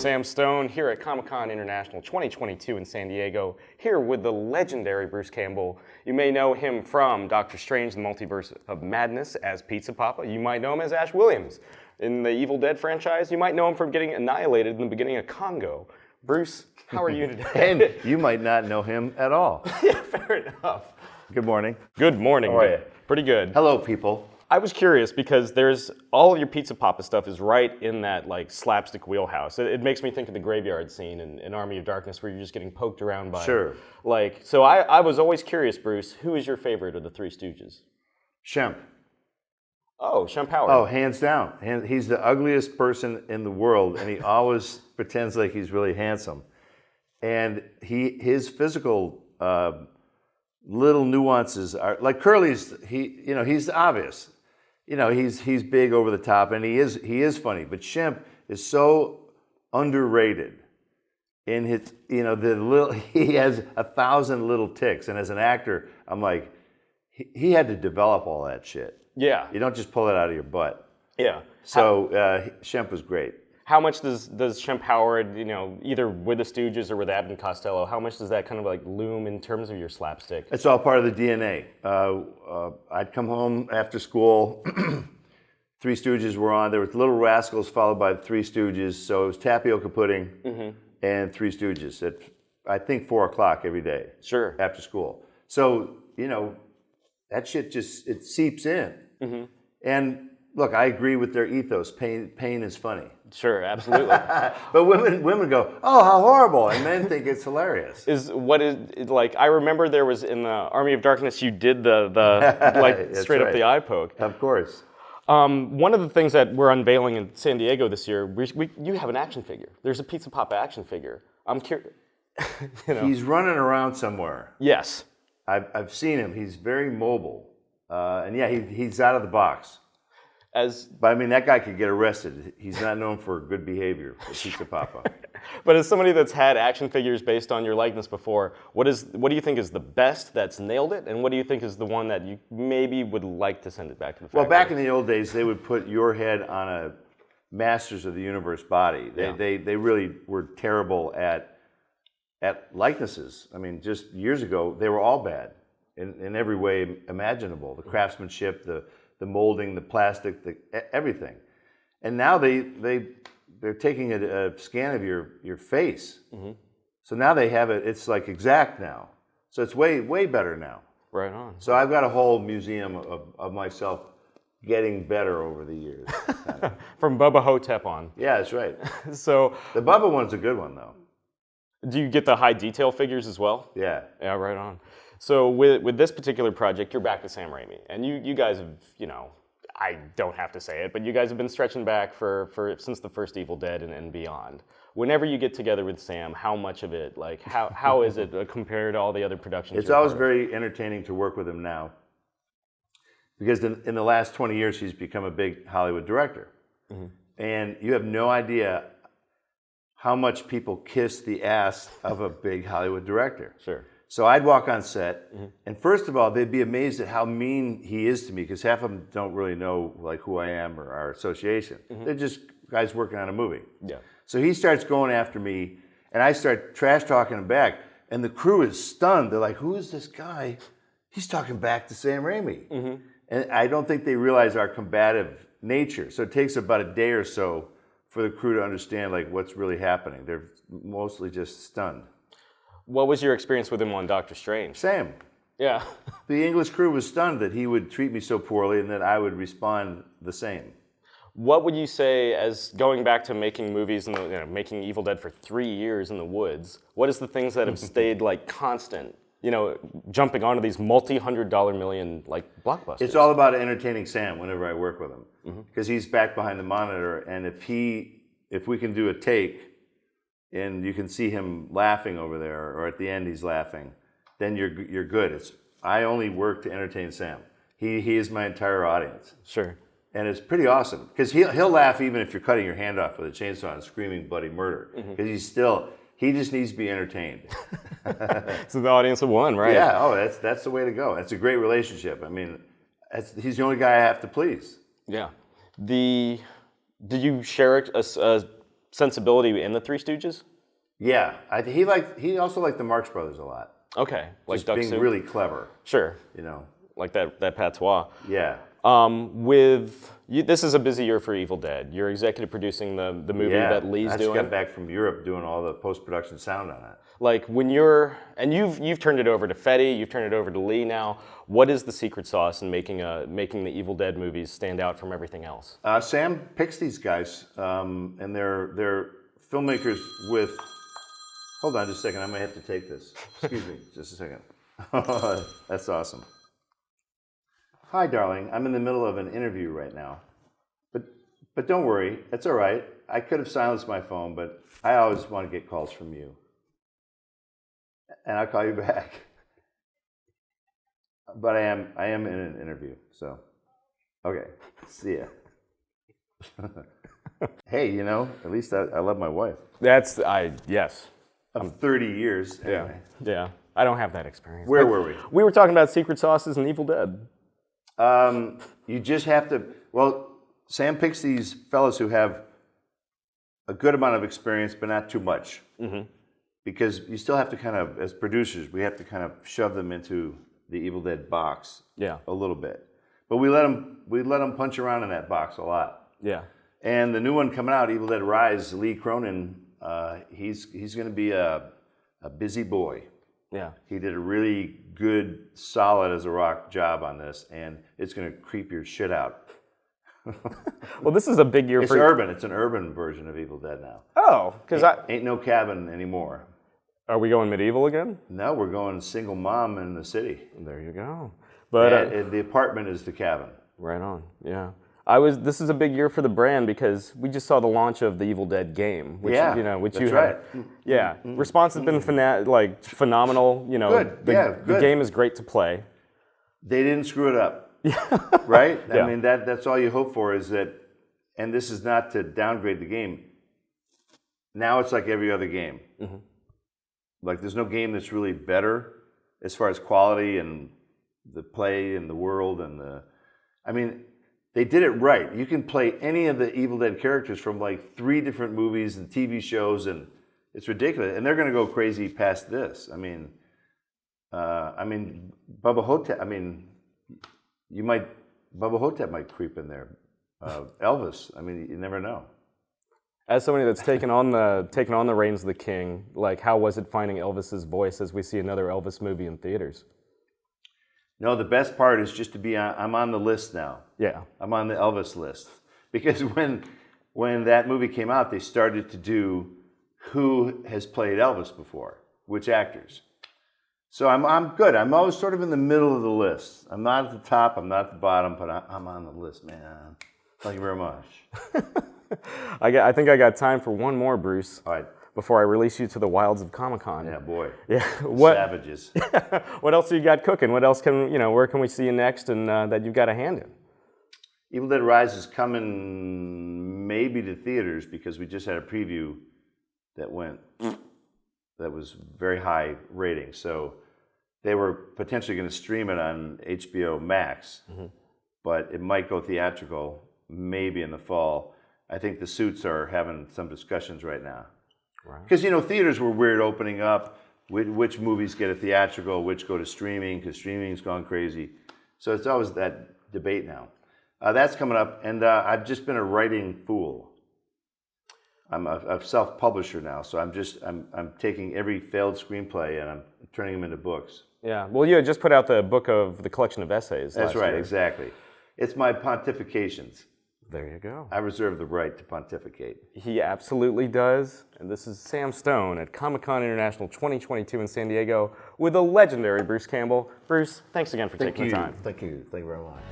Sam Stone here at Comic-Con International 2022 in San Diego, here with the legendary Bruce Campbell. You may know him from Doctor Strange, the Multiverse of Madness as Pizza Poppa. You might know him as Ash Williams in the Evil Dead franchise. You might know him from getting annihilated in the beginning of Congo. Bruce, how are you today? And you might not know him at all. Yeah, fair enough. Good morning. Good morning. How are you? Pretty good. Hello, people. I was curious because there's all of your Pizza Poppa stuff is right in that like slapstick wheelhouse. It makes me think of the graveyard scene in Army of Darkness where you're just getting poked around by. Sure. Like, so I was always curious, Bruce, who is your favorite of the Three Stooges? Shemp. Oh, Shemp Howard. Oh, hands down. He's the ugliest person in the world, and he always pretends like he's really handsome. And his physical little nuances are like Curly's. He's obvious. He's big over the top, and he is funny. But Shemp is so underrated in his. He has 1,000 little ticks, and as an actor, I'm like, he had to develop all that shit. Yeah. You don't just pull it out of your butt. Yeah. So Shemp was great. How much does Shemp Howard, either with the Stooges or with Abbott and Costello, how much does that kind of like loom in terms of your slapstick? It's all part of the DNA. I'd come home after school. Three Stooges were on. There was Little Rascals followed by the Three Stooges. So it was tapioca pudding and Three Stooges at, I think, 4 o'clock every day. Sure. After school. So, that shit just, it seeps in. And look, I agree with their ethos. Pain is funny. Sure, absolutely. But women go, oh, how horrible, and men think it's hilarious. I remember there was in the Army of Darkness, you did the straight up the eye poke. Of course. One of the things that we're unveiling in San Diego this year, you have an action figure. There's a Pizza Poppa action figure. I'm curious. He's running around somewhere. Yes. I've seen him. He's very mobile. And yeah, he's out of the box. But I mean, that guy could get arrested. He's not known for good behavior, Pizza Poppa. But as somebody that's had action figures based on your likeness before, what do you think is the best that's nailed it, and what do you think is the one that you maybe would like to send it back to the factory? Well, back in the old days, they would put your head on a Masters of the Universe body. They really were terrible at likenesses. I mean, just years ago, they were all bad in every way imaginable. The craftsmanship, the molding, the plastic, everything. And now they're taking a scan of your face. So now they have it, it's like exact now. So it's way better now. Right on. So I've got a whole museum of myself getting better over the years. From Bubba Hotep on. Yeah, that's right. So the Bubba one's a good one, though. Do you get the high detail figures as well? Yeah. Yeah, right on. So with this particular project, you're back to Sam Raimi, and you guys have, I don't have to say it, but you guys have been stretching back for since the first Evil Dead and beyond. Whenever you get together with Sam, how much of it, like how is it compared to all the other productions? It's always very entertaining to work with him now, because in the last 20 years he's become a big Hollywood director, and you have no idea how much people kiss the ass of a big Hollywood director. Sure. So I'd walk on set, and first of all, they'd be amazed at how mean he is to me, because half of them don't really know like who I am or our association. They're just guys working on a movie. Yeah. So he starts going after me, and I start trash talking him back, and the crew is stunned. They're like, "Who is this guy? He's talking back to Sam Raimi." And I don't think they realize our combative nature. So it takes about a day or so for the crew to understand like what's really happening. They're mostly just stunned. What was your experience with him on Doctor Strange? Same. Yeah. The English crew was stunned that he would treat me so poorly and that I would respond the same. What would you say, as going back to making movies and making Evil Dead for 3 years in the woods, what is the things that have stayed like constant, jumping onto these multi-$100 million like blockbusters? It's all about entertaining Sam whenever I work with him, because he's back behind the monitor, and if we can do a take and you can see him laughing over there, or at the end he's laughing, then you're good. I only work to entertain Sam. He is my entire audience. Sure. And it's pretty awesome, because he'll laugh even if you're cutting your hand off with a chainsaw and screaming bloody murder, because he just needs to be entertained. So the audience of one, right? Yeah, that's the way to go. It's a great relationship. I mean, he's the only guy I have to please. Yeah. Did you share a sensibility in the Three Stooges? Yeah, he also liked the Marx Brothers a lot. Okay, like Just Duck being Soup? really clever, Sure, you know. like that patois. Yeah. This is a busy year for Evil Dead. You're executive producing the movie Yeah, that Lee's I just doing. got back from Europe doing all the post-production sound on it. Like when you've turned it over to Fetty, you've turned it over to Lee now. What is the secret sauce in making the Evil Dead movies stand out from everything else? Sam picks these guys, and they're filmmakers with. Hold on just a second. I might have to take this. Excuse me, just a second. That's awesome. Hi, darling. I'm in the middle of an interview right now, but don't worry. It's all right. I could have silenced my phone, but I always want to get calls from you, and I'll call you back. But I am in an interview, so okay. See ya. Hey, you know, at least I love my wife. Yes. Of 30 years. Anyway. Yeah. I don't have that experience. Where were we? We were talking about secret sauces and Evil Dead. You just have to. Well, Sam picks these fellas who have a good amount of experience, but not too much. Mm-hmm. Because you still have to kind of, as producers, we have to kind of shove them into the Evil Dead box. Yeah. A little bit, but we let them punch around in that box a lot. Yeah. And the new one coming out, Evil Dead Rise, Lee Cronin, he's going to be a busy boy. Yeah. He did a really good, solid as a rock job on this, and it's going to creep your shit out. Well, this is a big year It's for urban. It's an urban version of Evil Dead now. Oh, because Ain't no cabin anymore. Are we going medieval again? No, we're going single mom in the city. There you go. But And the apartment is the cabin. right on. Yeah. This is a big year for the brand because we just saw the launch of the Evil Dead game, which Yeah, which that's you right. Yeah. Response has been phenomenal. You know, Good, the good. game is great to play. They didn't screw it up. Right? Yeah. I mean, that's all you hope for is that, and this is not to downgrade the game. Now it's like every other game. Mm-hmm. Like there's no game that's really better as far as quality and the play and the world and I mean, they did it right. You can play any of the Evil Dead characters from like 3 different movies and TV shows, and it's ridiculous. And they're going to go crazy past this. I mean, Bubba Hotep. I mean, Bubba Hotep might creep in there. Elvis. I mean, you never know. As somebody that's taken on the reins of the king, like how was it finding Elvis's voice as we see another Elvis movie in theaters? No, the best part is just to be on. I'm on the list now. Yeah. I'm on the Elvis list because when that movie came out, they started to do who has played Elvis before, which actors. So I'm good. I'm always sort of in the middle of the list. I'm not at the top. I'm not at the bottom, but I'm on the list, man. Thank you very much. I think I got time for one more, Bruce. All right. Before I release you to the wilds of Comic-Con. Yeah, boy. Yeah. Savages. What else you got cooking? What else where can we see you next and that you've got a hand in? Evil Dead Rise is coming maybe to theaters because we just had a preview that was very high rating. So they were potentially going to stream it on HBO Max, but it might go theatrical maybe in the fall. I think the suits are having some discussions right now. Because, theaters were weird opening up, which movies get a theatrical, which go to streaming, because streaming's gone crazy. So it's always that debate now. That's coming up, and I've just been a writing fool. I'm a self-publisher now, so I'm taking every failed screenplay and I'm turning them into books. Yeah, well, you had just put out the collection of essays. That's right, year. Exactly. It's my pontifications. There you go. I reserve the right to pontificate. He absolutely does. And this is Sam Stone at Comic-Con International 2022 in San Diego with the legendary Bruce Campbell. Bruce, thanks again for taking the time. Thank you very much.